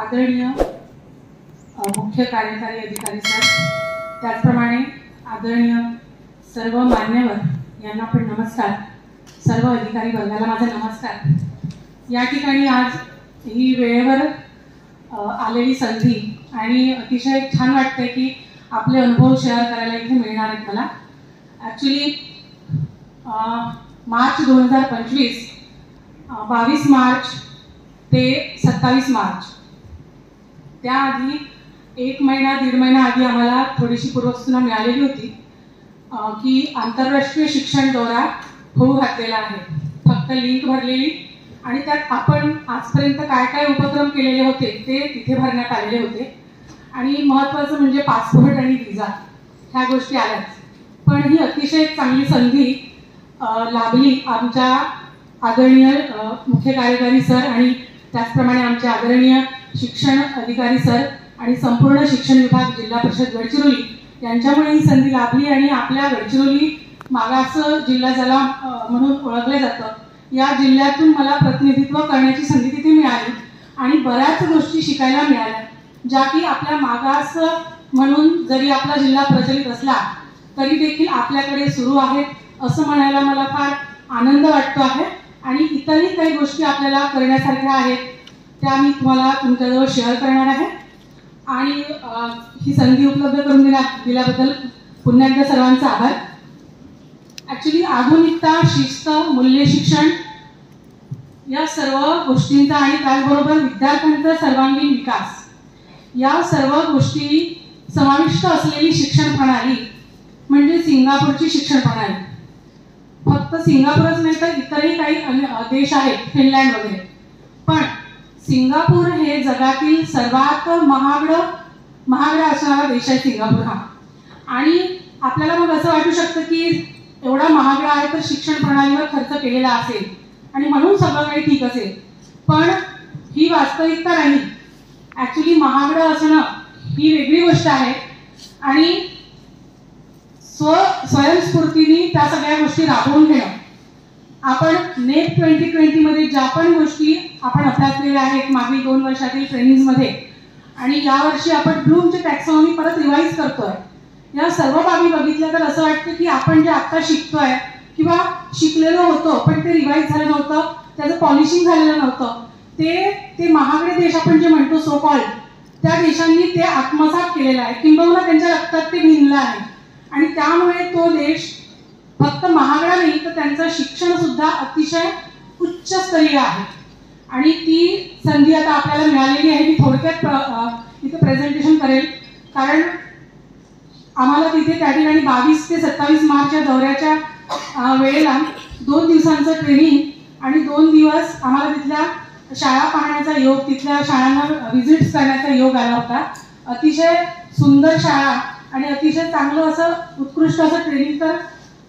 आदरणीय मुख्य कार्यकारी अधिकारी सर, त्याचप्रमाणे आदरणीय सर्व मान्यवर यांना पण नमस्कार. सर्व अधिकारी वर्गाला माझा नमस्कार. या ठिकाणी आज ही वेळेवर आलेली संधी आणि अतिशय छान वाटते की आपले अनुभव शेअर करायला इथे मिळणार आहेत मला. ॲक्च्युली मार्च 2025 22 मार्च ते 27 मार्च त्याआधी 1 महिना 1.5 महिना आधी आम्हाला थोडीशी पूर्वसूचना मिळालेली होती की आंतरराष्ट्रीय शिक्षण दौरा होऊ घातलेला आहे. फक्त लिंक भरलेली आणि त्यात आपण आजपर्यंत काय काय उपक्रम केलेले होते ते तिथे भरण्यात आलेले होते. आणि महत्त्वाचं म्हणजे पासपोर्ट आणि व्हिसा ह्या गोष्टी आल्याच. पण ही अतिशय चांगली संधी लाभली आमच्या आदरणीय मुख्य कार्यकारी सर आणि त्याचप्रमाणे आमचे आदरणीय शिक्षण अधिकारी सर आणि संपूर्ण शिक्षण विभाग जिल्हा परिषद गडचिरोली यांच्यामुळे ही संधी लाभली. आणि आपल्या गडचिरोली मागास जिल्हा ज्याला म्हणून ओळखलं जातं, या जिल्ह्यातून मला प्रतिनिधित्व करण्याची संधी तिथे मिळाली आणि बऱ्याच गोष्टी शिकायला मिळाल्या ज्या की आपल्या मागास म्हणून जरी आपला जिल्हा प्रचलित असला तरी देखील आपल्याकडे सुरू आहेत असं म्हणायला मला फार आनंद वाटतो आहे. आणि इतरही काही गोष्टी आपल्याला करण्यासारख्या आहेत त्या मी तुम्हाला तुमच्याजवळ शेअर करणार आहे. आणि ही संधी उपलब्ध करून दिल्याबद्दल पुन्हा एकदा सर्वांचा आभार. ॲक्च्युली आधुनिकता, शिस्त, मूल्य शिक्षण या सर्व गोष्टींचा आणि त्याचबरोबर विद्यार्थ्यांचा सर्वांगीण विकास या सर्व गोष्टी समाविष्ट असलेली शिक्षण प्रणाली म्हणजे सिंगापूरची शिक्षण प्रणाली. फक्त सिंगापूरच नाही तर इतरही काही देश आहेत, फिनलँड वगैरे. पण सिंगापूर हे जगातील सर्वात महागडा असणारा देश आहे सिंगापूर हा. आणि आपल्याला मग असं वाटू शकतं की एवढा महागडा आहे तर शिक्षण प्रणालीवर खर्च केलेला असेल आणि म्हणून सगळं काही ठीक असेल. पण ही वास्तविकता नाही. ॲक्च्युली महागडं असणं ही वेगळी गोष्ट आहे आणि स्वयंस्फूर्तीने त्या सगळ्या गोष्टी राबवून घेणं. आपण नेट 2020 मध्ये ज्या पण गोष्टी आपण अभ्यासलेल्या आहेत मागील 2 वर्षातील ट्रेनिंग्समध्ये आणि यावर्षी आपण ब्लूमची टॅक्सॉनॉमी परत रिवाईज करतोय, या सर्व बाबी बघितल्या तर असं वाटतं की आपण जे आता शिकतोय किंवा शिकलेलो होतो पण ते रिवाईज झालं नव्हतं, त्याचं पॉलिशिंग झालेलं नव्हतं, ते महागडे देश आपण जे म्हणतो सो कॉल्ड त्या देशांनी ते आत्मसात केलेलं आहे, किंबहुना त्यांच्या रक्तात ते भिनलं आहे. आणि त्यामुळे तो देश फक्त महागडा नाही तर त्यांचं शिक्षण सुद्धा अतिशय उच्चस्तरीय आहे. आणि ती संधी आता आपल्याला मिळालेली आहे. मी थोडक्यात इथे प्रेझेंटेशन करेल कारण आम्हाला तिथे त्या ठिकाणी 22 ते 27 मार्च या दौऱ्याच्या वेळेला 2 दिवसांचं ट्रेनिंग आणि 2 दिवस आम्हाला तिथल्या शाळा पाहण्याचा योग, तिथल्या शाळांना व्हिजिट्स करण्याचा योग आला होता. अतिशय सुंदर शाळा आणि अतिशय चांगलं असं उत्कृष्ट असं ट्रेनिंग तर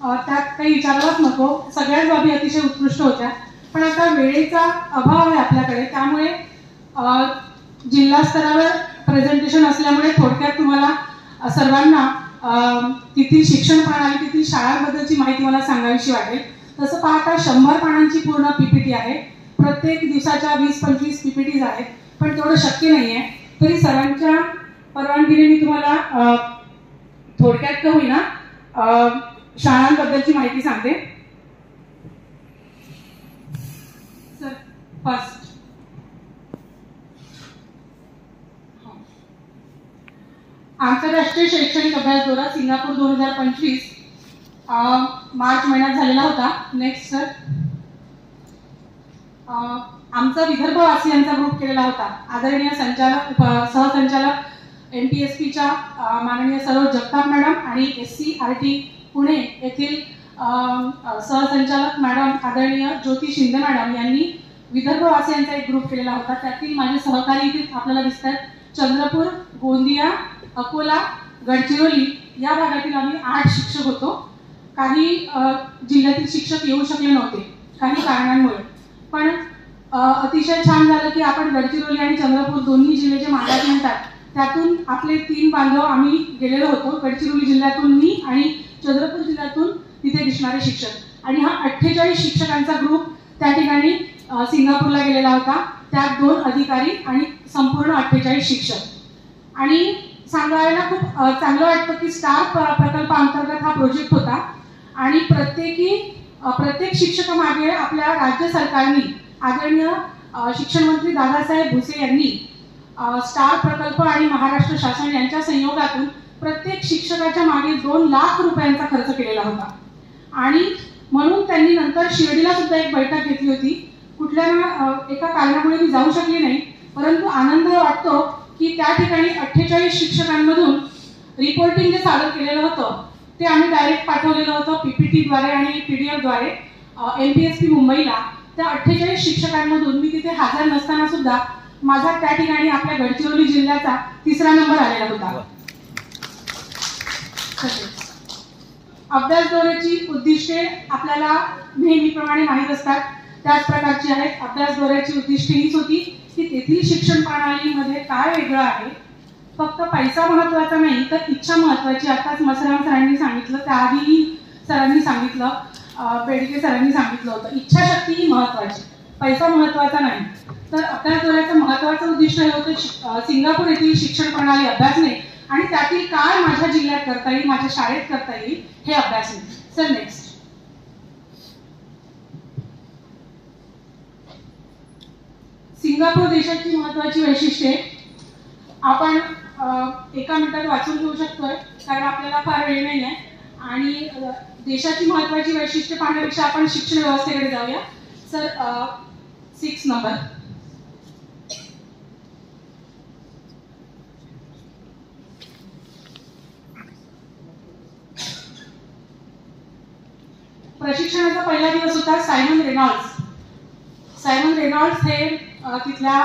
त्यात काही विचारायलाच नको. सगळ्याच बाबी अतिशय उत्कृष्ट होत्या. पण आता वेळेचा अभाव आहे आपल्याकडे, त्यामुळे जिल्हा स्तरावर प्रेझेंटेशन असल्यामुळे थोडक्यात तुम्हाला सर्वांना तिथील शिक्षण प्रणाली, तिथील शाळांबद्दलची माहिती मला सांगावीशी वाटेल. तसं पाहता 100 पानांची पूर्ण PPT आहे. प्रत्येक दिवसाच्या 20-25 PPTs आहेत. पण तेवढं शक्य नाही आहे. तरी सर्वांच्या परवानगीने मी तुम्हाला थोडक्यात का होईना शाळांबद्दलची माहिती सांगते. सर, फर्स्ट आंतरराष्ट्रीय शैक्षणिक अभ्यास दौरा सिंगापूर 2025 मार्च महिन्यात झालेला होता. नेक्स्ट सर, आमचा विदर्भवासियांचा ग्रुप केलेला होता. आदरणीय संचालक सहसंचालक NTSPच्या माननीय सरोज जगताप मॅडम आणि SCRT पुणे येथील सहसंचालक मॅडम आदरणीय ज्योती शिंदे मॅडम यांनी विदर्भवासियांचा एक ग्रुप केलेला होता. त्यातील माझे सहकारी इथे आपल्याला दिसतात. चंद्रपूर, गोंदिया, अकोला, गडचिरोली या भागातील आम्ही 8 शिक्षक होतो. काही जिल्ह्यातील शिक्षक येऊ शकले नव्हते काही कारणांमुळे. पण अतिशय छान झालं की आपण गडचिरोली आणि चंद्रपूर दोन्ही जिल्हे जे मागास म्हणतात त्यातून आपले 3 बांधव आम्ही गेलेलो होतो. गडचिरोली जिल्ह्यातून मी आणि चंद्रपूर जिल्ह्यातून तिथे दिसणारे शिक्षक. आणि हा 48 शिक्षकांचा ग्रुप त्या ठिकाणी सिंगापूरला गेलेला होता. त्यात 2 अधिकारी आणि संपूर्ण 48 शिक्षक. आणि सांगायला खूप चांगलं वाटतं की स्टार प्रकल्पाअंतर्गत हा प्रोजेक्ट होता आणि प्रत्येक शिक्षकामागे आपल्या राज्य सरकारने आदरणीय शिक्षण मंत्री दादासाहेब भुसे यांनी स्टार प्रकल्प आणि महाराष्ट्र शासन यांच्या संयोगातून प्रत्येक शिक्षकाच्या मागे 2 लाख रुपयांचा खर्च केलेला होता. आणि म्हणून त्यांनी नंतर शिर्डीला सुद्धा एक बैठक घेतली होती. कुठल्या एका कारणामुळे मी जाऊ शकले नाही, परंतु आनंद वाटतो की त्या ठिकाणी 48 शिक्षकांमधून रिपोर्टिंग जे सादर केलेलं होतं ते आम्ही डायरेक्ट पाठवलेलं होतं PPT द्वारे आणि PDF द्वारे MPSP मुंबईला. त्या 48 शिक्षकांमधून मी तिथे हजर नसताना सुद्धा माझा त्या ठिकाणी आपल्या गडचिरोली जिल्ह्याचा 3रा नंबर आलेला होता. अभ्यास दौऱ्याची उद्दिष्टे आपल्याला नेहमीप्रमाणे माहीत असतात, त्याच प्रकारची आहेत. अभ्यास दौऱ्याची उद्दिष्टे हीच होती की तेथील शिक्षण प्रणालीमध्ये काय वेगळं आहे. फक्त पैसा महत्वाचा नाही तर इच्छा महत्वाची. आताच मसराम सरांनी सांगितलं, त्याआधीही सरांनी सांगितलं, बेडके सरांनी सांगितलं होतं, इच्छाशक्ती ही महत्वाची, पैसा महत्वाचा नाही. तर अभ्यास दौऱ्याचं महत्वाचं उद्दिष्ट हे होतं सिंगापूर येथील शिक्षण प्रणाली अभ्यासणे आणि त्यातील काय माझ्या जिल्ह्यात करता येईल, माझ्या शाळेत करता येईल हे अभ्यासणे. Sir next. सिंगापूर देशाची महत्वाची वैशिष्ट्ये आपण एका मिनिटात वाचून घेऊ शकतोय कारण आपल्याला फार वेळ नाही आहे. आणि देशाची महत्वाची वैशिष्ट्ये पाहण्यापेक्षा आपण शिक्षण व्यवस्थेकडे जाऊया. Sir 6 number. प्रशिक्षणाचा पहिला दिवस होता. सायमन रेनॉल्ड्स हे तिथल्या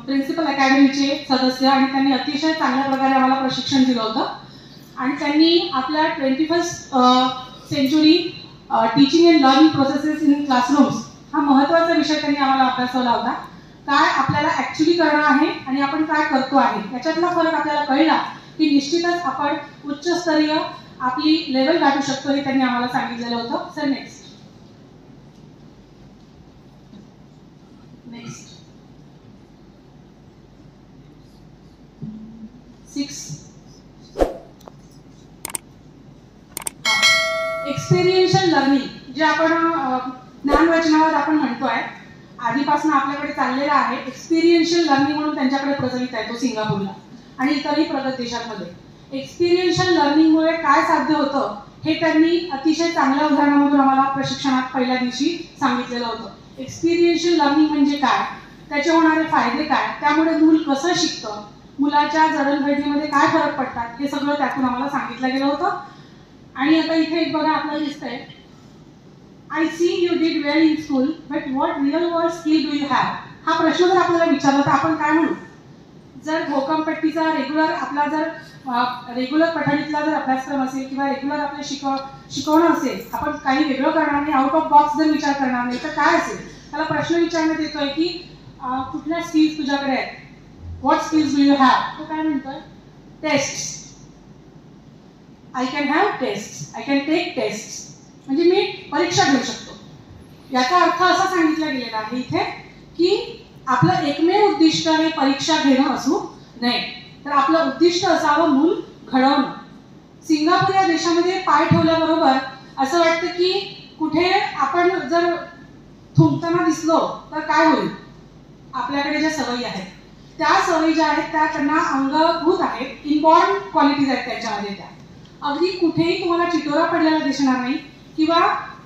प्रिन्सिपल अकॅडमीचे सदस्य आणि त्यांनी अतिशय चांगल्या प्रकारे आम्हाला प्रशिक्षण दिलं होतं. आणि त्यांनी आपल्या 21st century teaching and learning processes in classrooms हा महत्त्वाचा विषय त्यांनी आम्हाला अभ्यासवला होता. काय आपल्याला ॲक्च्युली करणं आहे आणि आपण काय करतो आहे याच्यातला फरक आपल्याला कळला की निश्चितच आपण उच्चस्तरीय आपली लेवल गाठू शकतो हे त्यांनी आम्हाला सांगितलेलं होतं. Sir next. Next 6. Experiential learning जे आपण ज्ञानवाचनावर आपण म्हणतोय आधीपासून आपल्याकडे चाललेला आहे. एक्सपिरियन्शियल लर्निंग म्हणून त्यांच्याकडे प्रचलित आहे तो सिंगापूरला आणि इतरही प्रगत देशांमध्ये. एक्सपिरियन्शियल लर्निंगमुळे काय साध्य होतं हे त्यांनी अतिशय चांगल्या उदाहरणामधून आम्हाला प्रशिक्षणात पहिल्या दिवशी सांगितलेलं होतं. एक्सपिरियन्शियल लर्निंग म्हणजे काय, त्याचे होणारे फायदे काय, त्यामुळे मूल कसं शिकतं, मुलाच्या जडणघडणीमध्ये काय फरक पडतात हे सगळं त्यातून आम्हाला सांगितलं गेलं होतं. आणि आता इथे एक बघा आपल्याला दिसतंय, I see you did well in school but what real world skill do you have. हा प्रश्न जर आपल्याला विचारला तर आपण काय म्हणू. जर भोकमपट्टीचा रेग्युलर आपला जर रेग्युलर पठडीतला जर अभ्यासक्रम असेल किंवा रेग्युलर आपले शिकवणं असेल, आपण काही वेगळं करणार नाही, आउट ऑफ बॉक्स जर विचार करणार नाही तर काय असेल. त्याला प्रश्न विचारण्यात येतोय की कुठल्या स्किल्स तुझ्याकडे आहेत, what skills do you have. तो काय म्हणतोय, tests. I can have test, I can take test. म्हणजे मी परीक्षा घेऊ शकतो. याचा अर्थ असा सांगितला गेलेला आहे इथे की आपलं एकमेव उद्दिष्ट हे परीक्षा घेणं असू नये, तर आपलं उद्दिष्ट असावं मूल घडवणं. सिंगापूर या देशामध्ये पाय ठेवल्याबरोबर असं वाटतं की कुठे आपण जर थुंकताना दिसलो तर काय होईल. आपल्याकडे ज्या सवयी आहेत त्या सवयी ज्या आहेत त्या त्यांना अंगभूत आहेत, इनबॉर्न क्वालिटीज आहेत त्याच्यामध्ये. त्या अगदी कुठेही तुम्हाला चिटोरा पडलेला दिसणार नाही किंवा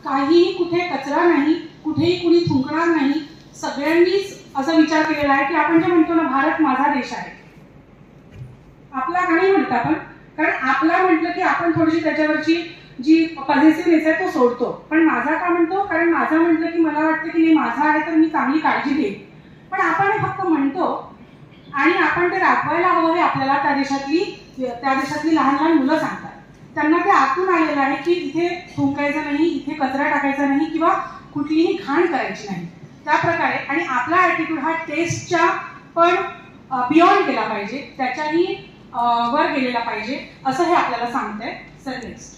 काहीही कुठे कचरा नाही, कुठेही कुणी थुंकणार नाही. सगळ्यांनीच असा विचार केलेला आहे की आपण जे म्हणतो ना भारत माझा देश आहे, आपला का नाही म्हणत आपण, कारण आपला म्हटलं की आपण थोडीशी त्याच्यावरची जी पॉझिटिव्हनेस आहे तो सोडतो. पण माझा का म्हणतो, कारण माझा म्हटलं की मला वाटतं की नाही माझा आहे तर मी चांगली काळजी घेईन. पण आपण हे फक्त म्हणतो आणि आपण ते राखवायला हवं हे आपल्याला त्या देशातली लहान लहान मुलं सांगतात. त्यांना ते आतून आलेलं आहे की इथे थुंकायचं नाही, इथे कचरा टाकायचा नाही किंवा कुठलीही घाण करायची नाही. त्या प्रकारे आणि आपला ॲटिट्यूड हा टेस्टच्या पण बियॉन्ड गेला पाहिजे, त्याच्याही वर गेलेला पाहिजे असं हे आपल्याला सांगतंय. Sir next.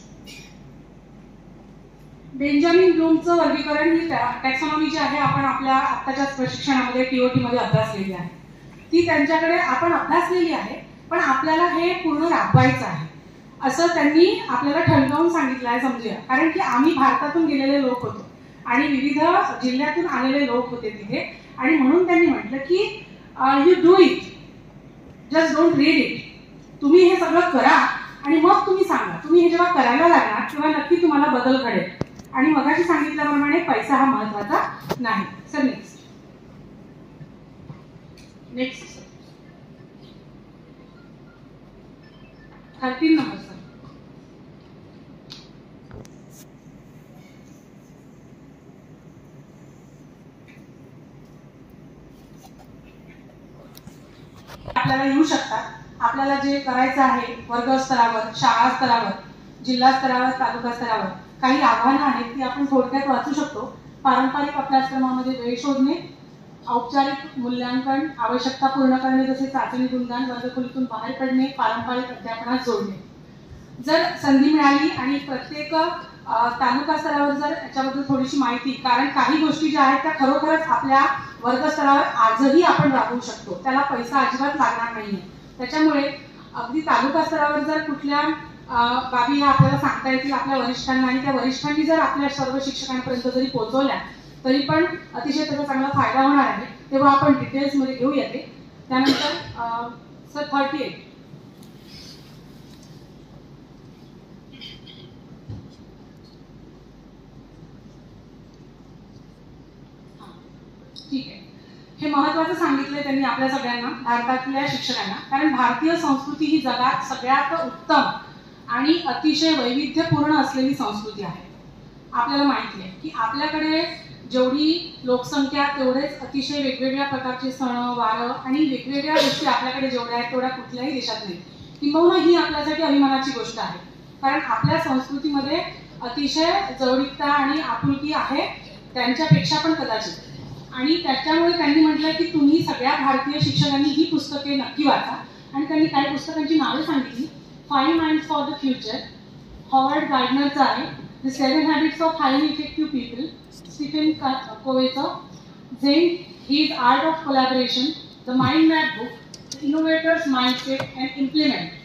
बेंजामिन ब्लूमचं वर्गीकरण ही टॅक्सॉनॉमी जी आहे आपण आपल्या आत्ताच्याच प्रशिक्षणामध्ये TOT मध्ये अभ्यासलेली आहे. ती त्यांच्याकडे आपण अभ्यासलेली आहे, पण आपल्याला हे पूर्ण राबवायचं आहे असं त्यांनी आपल्याला ठणकावून सांगितलं आहे समजूया. कारण की आम्ही भारतातून गेलेले लोक होतो आणि विविध जिल्ह्यातून आलेले लोक होते तिथे, आणि म्हणून त्यांनी म्हटलं की you do it, just don't read it. तुम्ही हे सगळं करा आणि मग तुम्ही सांगा. तुम्ही हे जेव्हा करायला लागणार तेव्हा नक्की तुम्हाला बदल घडेल. आणि मगाशी सांगितल्याप्रमाणे पैसा हा महत्वाचा नाही. Sir next 13 number sir. आपल्याला येऊ शकतात. आपल्याला जे करायचं आहे वर्ग स्तरावर, शाळा स्तरावर, जिल्हा स्तरावर, तालुका स्तरावर काही आव्हानं आहेत ती आपण थोडक्यात वाचू शकतो. पारंपरिक अभ्यासक्रमामध्ये वेळ शोधणे, औपचारिक मूल्यांकन, आवश्यकता पूर्ण करणे जसे चाचणी गुणगान, वर्गखोलीतून बाहेर पडणे, पारंपरिक अध्यापनात जोडणे. जर संधी मिळाली आणि प्रत्येक तालुका स्तरावर जर याच्याबद्दल थोडीशी माहिती, कारण काही गोष्टी ज्या आहेत त्या खरोखरच आपल्या वर्ग स्तरावर आजही आपण राबवू शकतो, त्याला पैसा अजिबात लागणार नाहीये. त्याच्यामुळे अगदी तालुका स्तरावर जर कुठल्या बाबी ह्या आपल्याला सांगता येतील आपल्या वरिष्ठांना, आणि त्या वरिष्ठांनी जर आपल्या सर्व शिक्षकांपर्यंत जरी पोहोचवल्या तरी पण अतिशय त्याचा चांगला फायदा होणार आहे. तेव्हा आपण डिटेल्समध्ये घेऊया ते. त्यानंतर सर 38. ठीक आहे. हे महत्वाचं सांगितलंय त्यांनी आपल्या सगळ्यांना, भारतातल्या शिक्षकांना, कारण भारतीय संस्कृती ही जगात सगळ्यात उत्तम आणि अतिशय वैविध्यपूर्ण असलेली संस्कृती आहे. आपल्याला माहिती आहे की आपल्याकडे जेवढी लोकसंख्या तेवढेच अतिशय वेगवेगळ्या प्रकारचे सण वार आणि वेगवेगळ्या गोष्टी आपल्याकडे जेवढ्या आहेत तेवढ्या कुठल्याही देशात नाही. किंबहुना ही आपल्यासाठी अभिमानाची गोष्ट आहे, कारण आपल्या संस्कृतीमध्ये अतिशय जवळीकता आणि आपुलकी आहे त्यांच्यापेक्षा पण कदाचित. आणि त्याच्यामुळे त्यांनी म्हटलं की तुम्ही सगळ्या भारतीय शिक्षकांनी ही पुस्तके नक्की वाचा. आणि त्यांनी काही पुस्तकांची नावे सांगितली. 5 Minds for the Future, Howard गार्डनरचं आहे. The 7 Habits of Highly Effective People, Stephen कोवेचं. Zen, His Art of Collaboration, The Mind Map Book, Innovator's Mindset and Implement.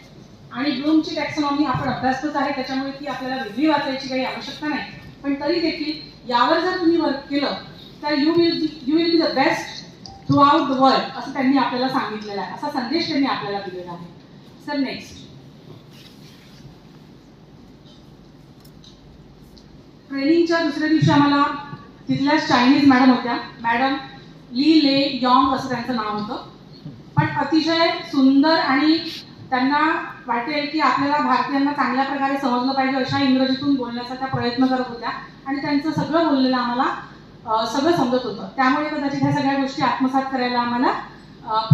आणि ब्लूमची टॅक्सॉनॉमी आपण अभ्यासतच आहे, त्याच्यामुळे ती आपल्याला वेगळी वाचायची काही आवश्यकता नाही. पण तरी देखील यावर जर तुम्ही वर्क केलं तर you will be the best through out the world असं त्यांनी आपल्याला सांगितलेलं आहे. असा संदेश त्यांनी आपल्याला दिलेला आहे. Sir next. ट्रेनिंगच्या दुसऱ्या दिवशी आम्हाला तिथल्या चायनीज मॅडम होत्या. मॅडम ली ले यॉंग असं त्यांचं नाव होतं. पण अतिशय सुंदर, आणि त्यांना वाटेल की आपल्याला भारतीयांना चांगल्या प्रकारे समजलं पाहिजे अशा इंग्रजीतून बोलण्याचा त्या प्रयत्न करत होत्या. आणि त्यांचं सगळं बोललेलं आम्हाला सगळं समजत होतं. त्यामुळे कदाचित ह्या सगळ्या गोष्टी आत्मसात करायला आम्हाला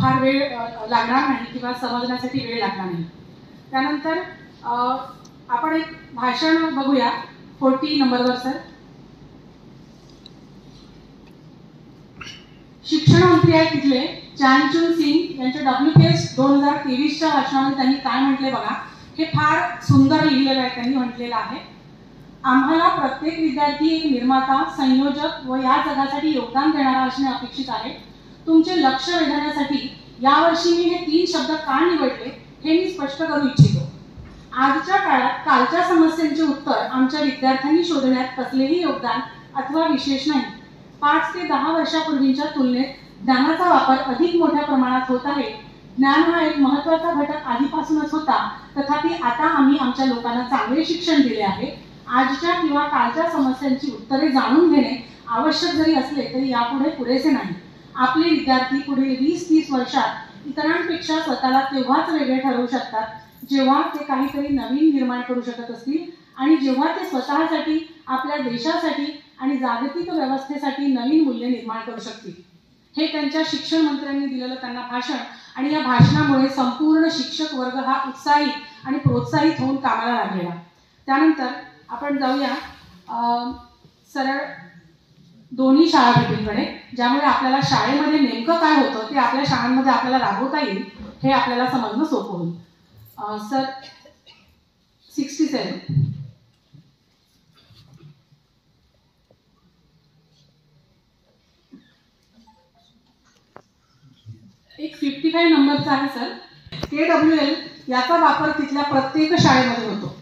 फार वेळ लागणार नाही किंवा समजण्यासाठी वेळ लागणार नाही. त्यानंतर आपण एक भाषण बघूया 40 नंबरवर सर. शिक्षण मंत्री आहेत तिथले चानचुन सिंग, यांच्या WPS 2023च्या भाषणामध्ये त्यांनी काय म्हटले बघा. हे फार सुंदर लिहिलेलं आहे. त्यांनी म्हटलेलं आहे, आम्हाला प्रत्येक विद्यार्थी एक निर्माता, संयोजक व या जगासाठी योगदान देणारा असणे अपेक्षित आहे. तुमचे लक्ष वेधण्यासाठी यावर्षी मी हे 3 शब्द का निवडले हे मी स्पष्ट करू इच्छितो. आजच्या काळात कालच्या समस्यांचे उत्तर आमच्या विद्यार्थ्यांनी शोधण्यात कसलेही योगदान अथवा विशेष नाही. 5 ते 10 वर्षापूर्वीच्या तुलनेत ज्ञानाचा वापर अधिक मोठ्या प्रमाणात होत आहे. ज्ञान हा एक महत्त्वाचा घटक आधीपासूनच होता, तथापि आता आम्ही आमच्या लोकांना चांगले शिक्षण दिले आहे. आजच्या किंवा कालच्या समस्यांची उत्तरे जाणून घेणे आवश्यक जरी असले तरी यापुढे पुरेसे नाही. आपले विद्यार्थी पुढील 20-30 वर्षात इतरांपेक्षा स्वतःला तेव्हाच वेगळे ठरवू शकतात जेव्हा ते काहीतरी नवीन निर्माण करू शकत असतील, आणि जेव्हा ते स्वतःसाठी, आपल्या देशासाठी आणि जागतिक व्यवस्थेसाठी नवीन मूल्य निर्माण करू शकतील. हे त्यांच्या शिक्षण मंत्र्यांनी दिलेलं त्यांना भाषण, आणि या भाषणामुळे संपूर्ण शिक्षक वर्ग हा उत्साहित आणि प्रोत्साहित होऊन कामाला लागलेला. त्यानंतर आपण जाऊया सरळ दोन्ही शाळाभेटींकडे, ज्यामुळे आपल्याला शाळेमध्ये नेमकं काय होतं ते आपल्या शाळांमध्ये आपल्याला राबवता येईल हे आपल्याला समजणं सोपं होईल. सर 67. एक 55 नंबरचा आहे सर. KWL याचा वापर तिथल्या प्रत्येक शाळेमध्ये होतो.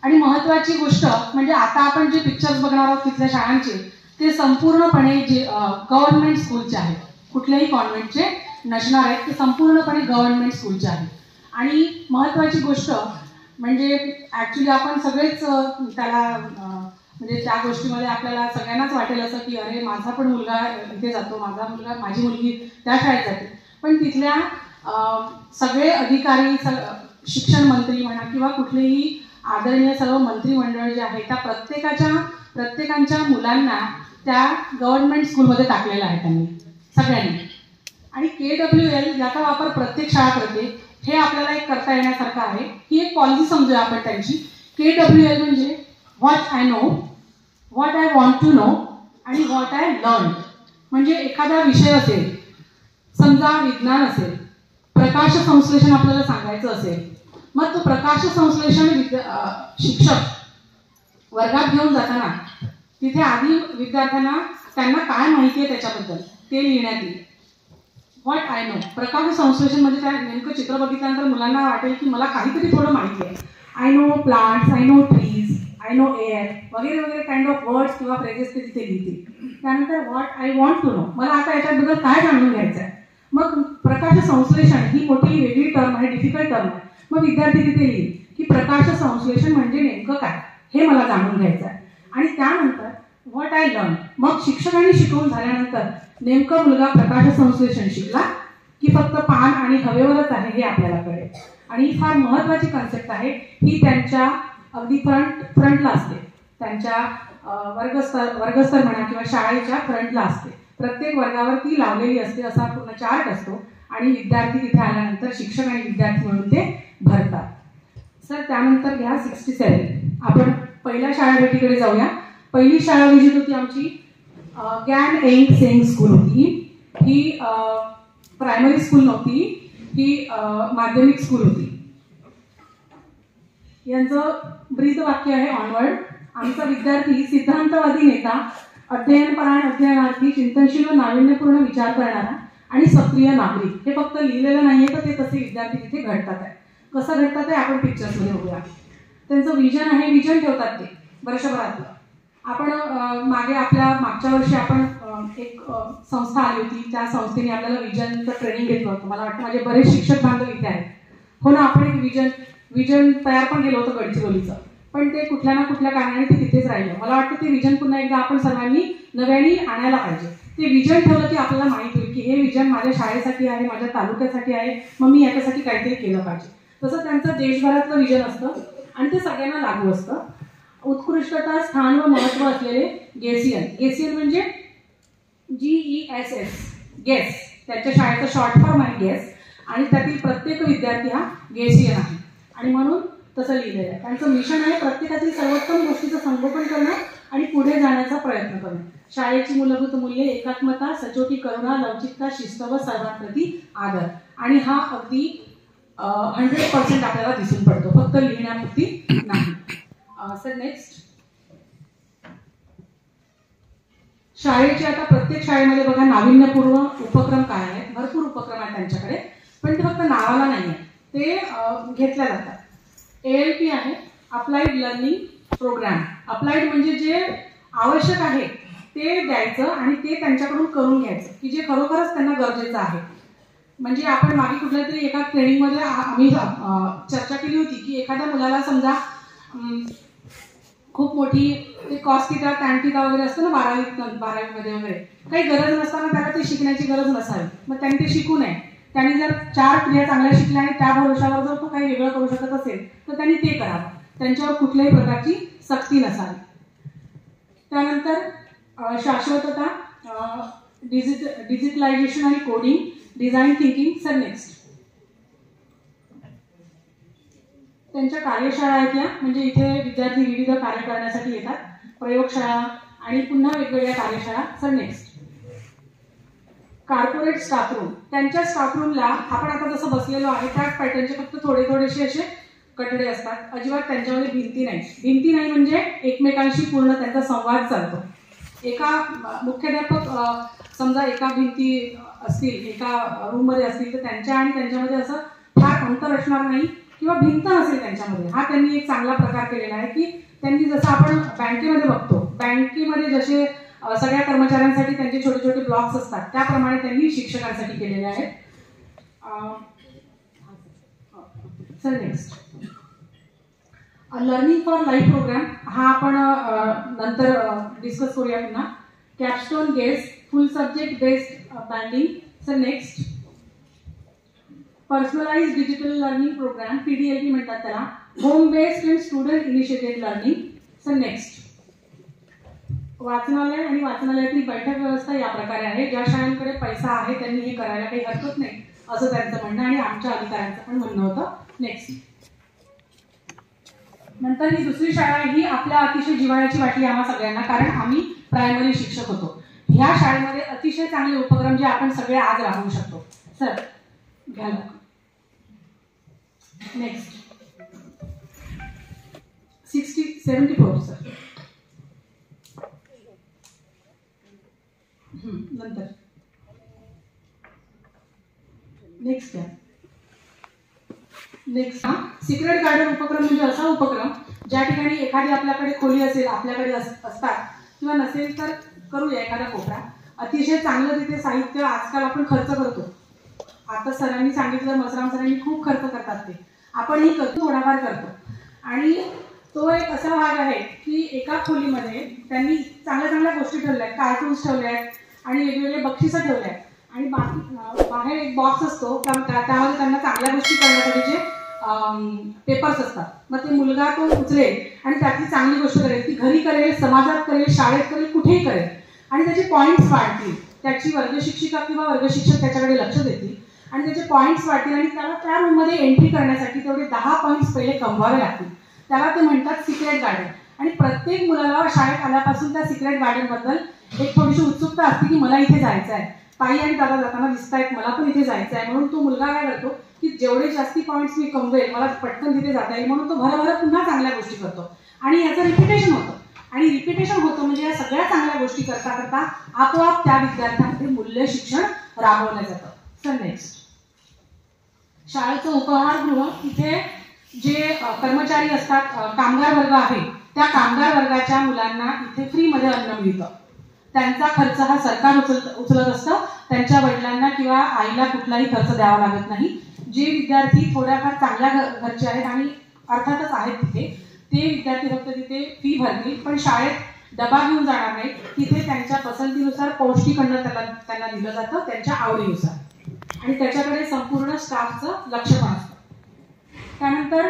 आणि महत्त्वाची गोष्ट म्हणजे आता आपण जे पिक्चर्स बघणार आहोत तिथल्या शाळांचे, ते संपूर्णपणे जे गव्हर्नमेंट स्कूलचे आहेत. कुठल्याही कॉन्व्हेंटचे नसणार आहेत, ते संपूर्णपणे गव्हर्नमेंट स्कूलचे आहेत. आणि महत्त्वाची गोष्ट म्हणजे ॲक्च्युली आपण सगळेच त्याला म्हणजे त्या गोष्टीमध्ये आपल्याला सगळ्यांनाच वाटेल असं की अरे माझा पण मुलगा इथे जातो, माझी मुलगी त्या शाळेत जाते. पण तिथल्या सगळे अधिकारी, शिक्षण मंत्री म्हणा किंवा कुठलेही आदरणीय सर्व मंत्रिमंडळ जे आहे त्या प्रत्येकांच्या मुलांना त्या गव्हर्नमेंट स्कूलमध्ये टाकलेलं आहे त्यांनी सगळ्यांनी. आणि KWL याचा वापर प्रत्येक शाळा करते. हे आपल्याला एक करता येण्यासारखं आहे. ही एक पॉलिसी समजूया आपण त्यांची. KWL म्हणजे what I know, what I want to know आणि व्हॉट आय लर्न. म्हणजे एखादा विषय असेल, समजा विज्ञान असेल, प्रकाश संश्लेषण आपल्याला सांगायचं असेल, मग तो प्रकाश संश्लेषण शिक्षक वर्गात घेऊन जाताना तिथे आधी विद्यार्थ्यांना त्यांना काय माहिती आहे त्याच्याबद्दल ते लिहिण्यात येईल. व्हॉट आय नो, प्रकाश संश्लेषण म्हणजे त्या नेमकं चित्र बघितल्यानंतर मुलांना वाटेल की मला काहीतरी थोडं माहिती आहे. I know plants, I know trees, I know air वगैरे वगैरे काइंड ऑफ वर्ड्स किंवा फ्रेजेस ते तिथे लिहितील. त्यानंतर what I want to know, मला आता याच्याबद्दल काय जाणून घ्यायचं आहे. मग प्रकाश संश्लेषण ही मोठी वेगळी टर्म आहे, डिफिकल्ट टर्म आहे. मग विद्यार्थी तिथे लिहिल की प्रकाश संश्लेषण म्हणजे नेमकं काय हे मला जाणून घ्यायचं आहे. आणि त्यानंतर व्हॉट आय लर्न, मग शिक्षकांनी शिकवून झाल्यानंतर नेमकं मुलगा प्रकाश संश्लेषण शिकला की फक्त पान आणि हवेवरच आहे हे आपल्याला कळेल. आणि ही फार महत्त्वाची कन्सेप्ट आहे. ही त्यांच्या अगदी फ्रंटला असते, त्यांच्या वर्गस्तर म्हणा किंवा शाळेच्या फ्रंटला असते. प्रत्येक वर्गावर ती लावलेली असते, असा पूर्ण चार्ट असतो. आणि विद्यार्थी तिथे आल्यानंतर शिक्षक आणि विद्यार्थी म्हणून ते भरतात. सर त्यानंतर घ्या 67. आपण पहिल्या शाळा भेटीकडे जाऊया. पहिली शाळा व्हिजिट होती आमची गॅन एंग सेंग स्कूल होती. ही प्रायमरी स्कूल नव्हती, ही माध्यमिक स्कूल होती. यांचं ब्रीद वाक्य आहे ऑनवर्ड. आमचा विद्यार्थी सिद्धांतवादी नेता, अध्ययनपरायण अध्ययनार्थी, चिंतनशील व नाविन्यपूर्ण विचार करणारा आणि सक्रिय नागरिक. हे फक्त लिहिलेलं नाहीये, तर ते तसे विद्यार्थी तिथे घडतात आहे. कसं घडतात आहे आपण पिक्चर्समध्ये बघूया. त्यांचं विजन आहे, विजन ठेवतात ते वर्षभरातलं. आपण मागच्या वर्षी आपण एक संस्था आली होती, त्या संस्थेने आपल्याला विजनचं ट्रेनिंग घेतलं होतं. मला वाटतं माझे बरेच शिक्षक बांधव इथे आहेत. हो ना, आपण एक विजन तयार पण केलं होतं गडचिरोलीचं, पण ते कुठल्या ना कुठल्या कारणाने ते तिथेच राहिलं. मला वाटतं ते विजन पुन्हा एकदा आपण सर्वांनी नव्याने आणायला पाहिजे. ते विजन ठेवलं की आपल्याला माहिती होईल की हे विजन माझ्या शाळेसाठी आहे, माझ्या तालुक्यासाठी आहे, मग मी याच्यासाठी काहीतरी केलं पाहिजे. तसं त्यांचं देशभरातलं विजन असतं आणि ते सगळ्यांना लागू असतं. उत्कृष्टता, स्थान व महत्व असलेले गेसियन म्हणजे GESS, गेस. त्यांच्या शाळेचं शॉर्ट फॉर्म आहे गेस. आणि त्यातील प्रत्येक विद्यार्थी हा गेसियन आहे आणि म्हणून तसं लिहिलेलं आहे. त्यांचं मिशन आहे प्रत्येकातील सर्वोत्तम गोष्टीचं संगोपन करणं आणि पुढे जाण्याचा प्रयत्न करणं. शाळेची मूलभूत मूल्ये एकात्मता, सचोटी, करुणा, लवचिकता, शिस्त व सर्वांप्रती आदर. आणि हा अगदी 100% आपल्याला दिसून पडतो, फक्त लिहिण्यापुरती नाही. Sir next. शाळेचे आता प्रत्येक शाळेमध्ये बघा नाविन्यपूर्ण उपक्रम काय आहेत. भरपूर उपक्रम आहेत त्यांच्याकडे, पण ते फक्त नावाला नाही आहे, ते घेतल्या जातात. ALP आहे, अप्लाइड लर्निंग प्रोग्राम. अप्लाइड म्हणजे जे आवश्यक आहे ते द्यायचं आणि ते त्यांच्याकडून करून घ्यायचं की जे खरोखरच त्यांना गरजेचं आहे. म्हणजे आपण मागे कुठल्या तरी एका ट्रेनिंगमध्ये आम्ही चर्चा केली होती की एखाद्या मुलाला समजा खूप मोठी ते कॉस थिटा, टॅन थिटा वगैरे असतं ना 12वीमध्ये वगैरे, काही गरज नसताना त्याला ते शिकण्याची गरज नसावी, मग त्यांनी ते शिकू नये. त्यांनी जर 4 क्रिया चांगल्या शिकल्या आणि त्या भरोशावर जर तो काही वेगळं करू शकत असेल तर त्यांनी ते करावं. त्यांच्यावर कुठल्याही प्रकारची सक्ती नसावी. त्यानंतर शाश्वतता, डिजिटलायझेशन आणि coding, design thinking. Sir next. त्यांच्या कार्यशाळा आहेत या, म्हणजे इथे विद्यार्थी विविध कार्य करण्यासाठी येतात. प्रयोगशाळा आणि पुन्हा वेगवेगळ्या कार्यशाळा. Sir next. Corporate staff room. त्यांच्या स्टाफ रूमला आपण आता जसं बसलेलो आहे त्याच पॅटर्नचे फक्त थोडेसे असे कठडे असतात. अजिबात त्यांच्यामध्ये भिंती नाही. भिंती नाही म्हणजे एकमेकांशी पूर्ण त्यांचा संवाद चालतो. एका मुख्याध्यापक समजा एका भिंती असतील, एका रूममध्ये असतील, तर त्यांच्या आणि त्यांच्यामध्ये असं फार अंतर असणार नाही किंवा भिंत नसेल त्यांच्यामध्ये. हा त्यांनी एक चांगला प्रकार केलेला आहे की त्यांनी जसं आपण बँकेमध्ये बघतो, बँकेमध्ये जसे सगळ्या कर्मचाऱ्यांसाठी त्यांचे छोटे छोटे ब्लॉक्स असतात, त्याप्रमाणे त्यांनी शिक्षकांसाठी केलेले आहेत. Sir next learning for life program, हा आपण नंतर डिस्कस करूया पुन्हा. Capstone guest, full subject based banding. Sir next personalise digital learning program, PDLP म्हणतात त्याला, home based and student initiated learning. Sir next वाचनालय आणि वाचनालयातील बैठक व्यवस्था या प्रकारे आहे. ज्या शाळांकडे पैसा आहे त्यांनी हे करायला काही हरकत नाही असं त्यांचं म्हणणं आणि आमच्या अधिकाऱ्यांचं पण म्हणणं होतं. नेक्स्ट नंतर ही दुसरी शाळा ही आपल्या अतिशय जिव्हाळ्याची वाटली आम्हा सगळ्यांना, कारण आम्ही प्रायमरी शिक्षक होतो. ह्या शाळेमध्ये अतिशय चांगले उपक्रम जे आपण सगळे आज राबवू शकतो. सर घ्या. Next 74 sir. नंतर नेक्स्ट काय, नेक्स्ट सिक्रेट गार्डन उपक्रम म्हणजे असा उपक्रम ज्या ठिकाणी एखादी आपल्याकडे खोली असेल, आपल्याकडे असतात किंवा नसेल तर करूया एखादा कोपरा. अतिशय चांगलं तिथे साहित्य आजकाल आपण खर्च करतो. आता सरांनी सांगितलं, मसराम सरांनी खूप खर्च करतात, ते आपणही करतो, थोडाफार करतो. आणि तो एक असा भाग आहे की एका खोलीमध्ये त्यांनी चांगल्या चांगल्या गोष्टी ठेवल्या आहेत, कार्टून्स ठेवले आहेत आणि वेगवेगळे बक्षिसं ठेवले आहेत. आणि बाहेर एक बॉक्स असतो, त्यामध्ये त्यांना चांगल्या गोष्टी करण्यासाठीचे पेपर्स असतात. मग ते मुलगा तो उचलेल आणि त्यातली चांगली गोष्ट करेल, ती घरी करेल, समाजात करेल, शाळेत करेल, कुठेही करेल. आणि त्याचे पॉईंट्स वाढतील, त्याची वर्गशिक्षिका किंवा वर्गशिक्षक त्याच्याकडे लक्ष देतील आणि त्याचे पॉईंट्स वाढतील आणि त्याला त्या रूममध्ये एंट्री करण्यासाठी तेवढे 10 पॉईंट्स पहिले कमवावे लागतील. त्याला ते म्हणतात सिक्रेट गार्डन. आणि प्रत्येक मुलाला शाळेत आल्यापासून त्या सिक्रेट गार्डनबद्दल एक थोडीशी उत्सुकता असते की मला इथे जायचं आहे, ताई आणि दादा जाताना दिसत आहेत, मला पण इथे जायचं आहे. म्हणून तो मुलगा काय करतो की जेवढे जास्ती पॉईंट्स मी कमवेल, मला पटकन तिथे जाता येईल म्हणून तो भरभर पुन्हा चांगल्या गोष्टी करतो आणि याचं रिपिटेशन होतं. आणि रिपिटेशन होतं म्हणजे या सगळ्या चांगल्या गोष्टी करता करता आपोआप त्या विद्यार्थ्यांमध्ये मूल्य शिक्षण राबवलं जातं. सर नेक्स्ट शाळेचं उपहारगृह, इथे जे कर्मचारी असतात, कामगार वर्ग आहे, त्या कामगार वर्गाच्या मुलांना इथे फ्रीमध्ये अन्न मिळतं. त्यांचा खर्च हा सरकार उचलत असतं. त्यांच्या वडिलांना किंवा आईला कुठलाही खर्च द्यावा लागत नाही. जे विद्यार्थी थोड्याफार चांगल्या घरचे आहेत आणि अर्थातच आहेत तिथे, ते विद्यार्थी फक्त तिथे फी भरतील, पण शाळेत डबा घेऊन जाणार नाहीत. तिथे त्यांच्या पसंतीनुसार पौष्टिक अन्न त्यांना दिलं जातं, त्यांच्या आवडीनुसार. आणि त्याच्याकडे संपूर्ण स्टाफचं लक्ष पण असतं. त्यानंतर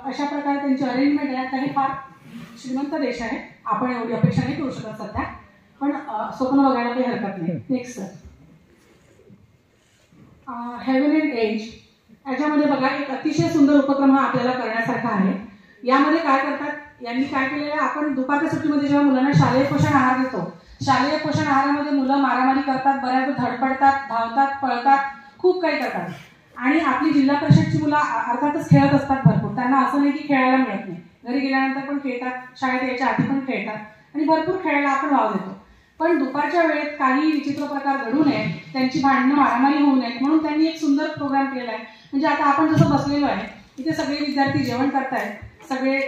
अशा प्रकारे त्यांची अरेंजमेंट आहे. काही फार श्रीमंत देश आहे, आपण एवढी अपेक्षा नाही करू शकत सध्या, पण स्वप्न बघायला काही हरकत नाही. Next sir heaven and edge, याच्यामध्ये बघा एक अतिशय सुंदर उपक्रम हा आपल्याला करण्यासारखा आहे. यामध्ये काय करतात, यांनी काय केलेलं आहे, आपण दुपारच्या सुट्टीमध्ये जेव्हा मुलांना शालेय पोषण आहार देतो, शालेय पोषण आहारामध्ये मुलं मारामारी करतात, बऱ्याच धडपडतात, धावतात, पळतात, खूप काही करतात. आणि आपली जिल्हा परिषदची मुलं अर्थातच खेळत असतात भरपूर. त्यांना असं नाही की खेळायला मिळत नाही, घरी गेल्यानंतर पण खेळतात, शाळेत यायच्या आधी पण खेळतात आणि भरपूर खेळायला आपण वाव देतो. पण दुपारच्या वेळेत काही विचित्र प्रकार घडू नये, त्यांची भांडणं मारामारी होऊ नयेत म्हणून त्यांनी एक सुंदर प्रोग्राम केलेला आहे. म्हणजे आता आपण जसं बसलेलो आहे, इथे सगळे विद्यार्थी जेवण करतायत, सगळे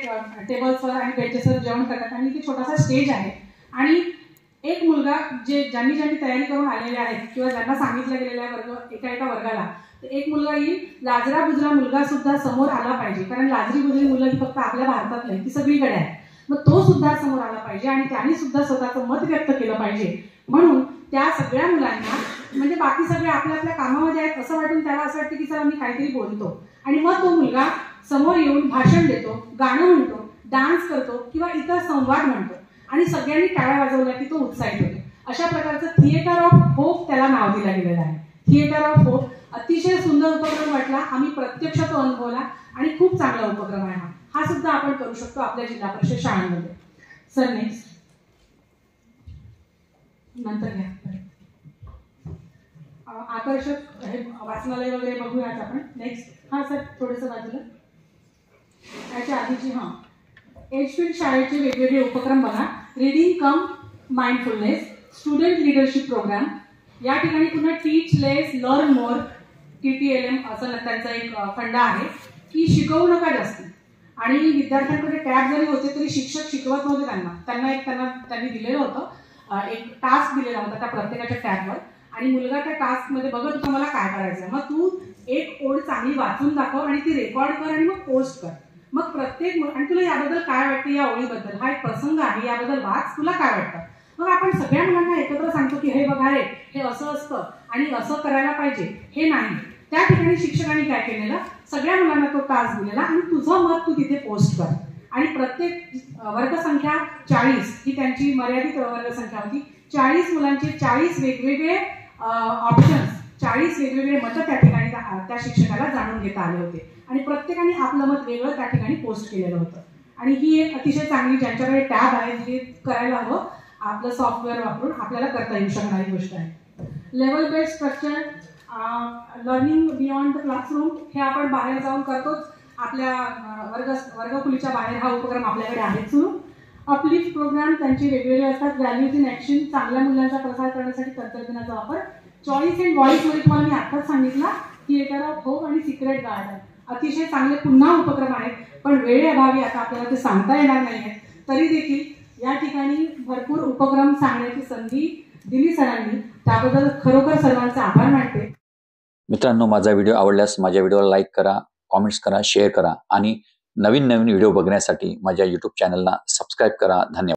टेबल्सवर आणि बेंचेसवर जेवण करतात आणि इथे छोटासा स्टेज आहे. आणि एक मुलगा ज्यांनी तयारी करून आलेले आहेत किंवा ज्यांना सांगितलं गेलेलं आहे एका वर्गाला, तर एक मुलगा येईल, लाजरा बुजरा मुलगा सुद्धा समोर आला पाहिजे, कारण लाजरी बुजरी मुलं ही फक्त आपल्या भारतात नाही, ती सगळीकडे आहे. मग तो सुद्धा समोर आला पाहिजे आणि त्यांनी सुद्धा स्वतःचं मत व्यक्त केलं पाहिजे. म्हणून त्या सगळ्या मुलांना, म्हणजे बाकी सगळे आपल्या आपल्या कामामध्ये आहेत असं वाटून त्याला असं वाटतं की चला मी काहीतरी बोलतो, आणि मग तो मुलगा समोर येऊन भाषण देतो, गाणं म्हणतो, डान्स करतो किंवा इतर संवाद म्हणतो आणि सगळ्यांनी टाळ्या वाजवल्या की तो उत्साहित होतो. अशा प्रकारचं थिएटर ऑफ होप त्याला नाव दिलं गेलेलं आहे. थिएटर ऑफ होप अतिशय सुंदर उपक्रम वाटला, आम्ही प्रत्यक्ष तो अनुभवला आणि खूप चांगला उपक्रम आहे हा सुद्धा आपण करू शकतो आपल्या जिल्हा परिषद शाळांमध्ये. सर नेक्स्ट नंतर घ्या. आकर्षक हे वाचनालय वगैरे बघूयात आपण. नेक्स्ट सर थोडंसं बाजूला याच्या आधीची एजफील्ड शाळेचे वेगवेगळे उपक्रम बघा. रीडिंग कम माइंडफुलनेस, स्टुडंट लिडरशिप प्रोग्राम. या ठिकाणी पुन्हा टीच लेस लर्न मोर, TTLM असं त्यांचा एक फंडा आहे की शिकवू नका जास्ती. आणि विद्यार्थ्यांकडे टॅब जरी होते तरी शिक्षक शिकवत नव्हते त्यांनी दिलेलं होतं, एक टास्क दिलेला होता त्या प्रत्येकाच्या टॅबवर, आणि मुलगा त्या टास्कमध्ये बघत होता मला काय करायचं. मग तू एक ओळ चांगली वाचून दाखव आणि ती रेकॉर्ड कर आणि मग पोस्ट कर. मग प्रत्येक आणि तुला याबद्दल काय वाटतं, या ओळीबद्दल हा एक प्रसंग आहे, याबद्दल वाच, तुला काय वाटतं. मग आपण सगळ्या मुलांना एकत्र सांगतो की हे बघा रे, हे असं असतं आणि असं करायला पाहिजे, हे नाही. त्या ठिकाणी शिक्षकांनी काय केलेलं, सगळ्या मुलांना तो टास्क दिलेला आणि तुझं मत तू तिथे पोस्ट कर. आणि प्रत्येक वर्गसंख्या 40 ही त्यांची मर्यादित वर्गसंख्या होती. 40 मुलांचे 40 वेगवेगळे ऑप्शन्स, 40 वेगवेगळे मतं त्या ठिकाणी त्या शिक्षकाला जाणून घेता आले होते आणि प्रत्येकाने आपलं मत वेगळं त्या ठिकाणी पोस्ट केलेलं होतं. आणि ही एक अतिशय चांगली, ज्यांच्याकडे टॅब आहे, जे करायला हवं आपलं सॉफ्टवेअर वापरून आपल्याला करता येऊ शकणारी गोष्ट आहे. Level based structure, learning beyond the classroom, हे आपण बाहेर जाऊन करतोच. आपल्या वर्गखोलीच्या बाहेर हा उपक्रम आपल्याकडे आहे सुरू. अपलिफ्ट प्रोग्राम त्यांचे वेगवेगळे असतात. व्हॅल्यूज इन ऍक्शन, चांगल्या मूल्यांचा प्रसार करण्यासाठी तंत्रज्ञानाचा वापर. चॉईस अँड व्हॉइस मध्ये तुम्हाला मी आत्ताच सांगितलं, थिएटर ऑफ होप आणि सिक्रेट गार्डन, अतिशय चांगले पुन्हा उपक्रम आहेत, पण वेळेअभावी आता आपल्याला ते सांगता येणार नाही. तरी देखील या ठिकाणी भरपूर उपक्रम सांगण्याची संधी दिली सरांनी, त्याबद्दल खरोखर सर्वांचे आभार मानते. मित्रांनो, माझा व्हिडिओ आवडल्यास माझ्या व्हिडिओला लाईक करा, कॉमेंट्स करा, शेअर करा आणि नवीन व्हिडिओ बघण्यासाठी माझ्या YouTube चॅनलला सबस्क्राईब करा. धन्यवाद.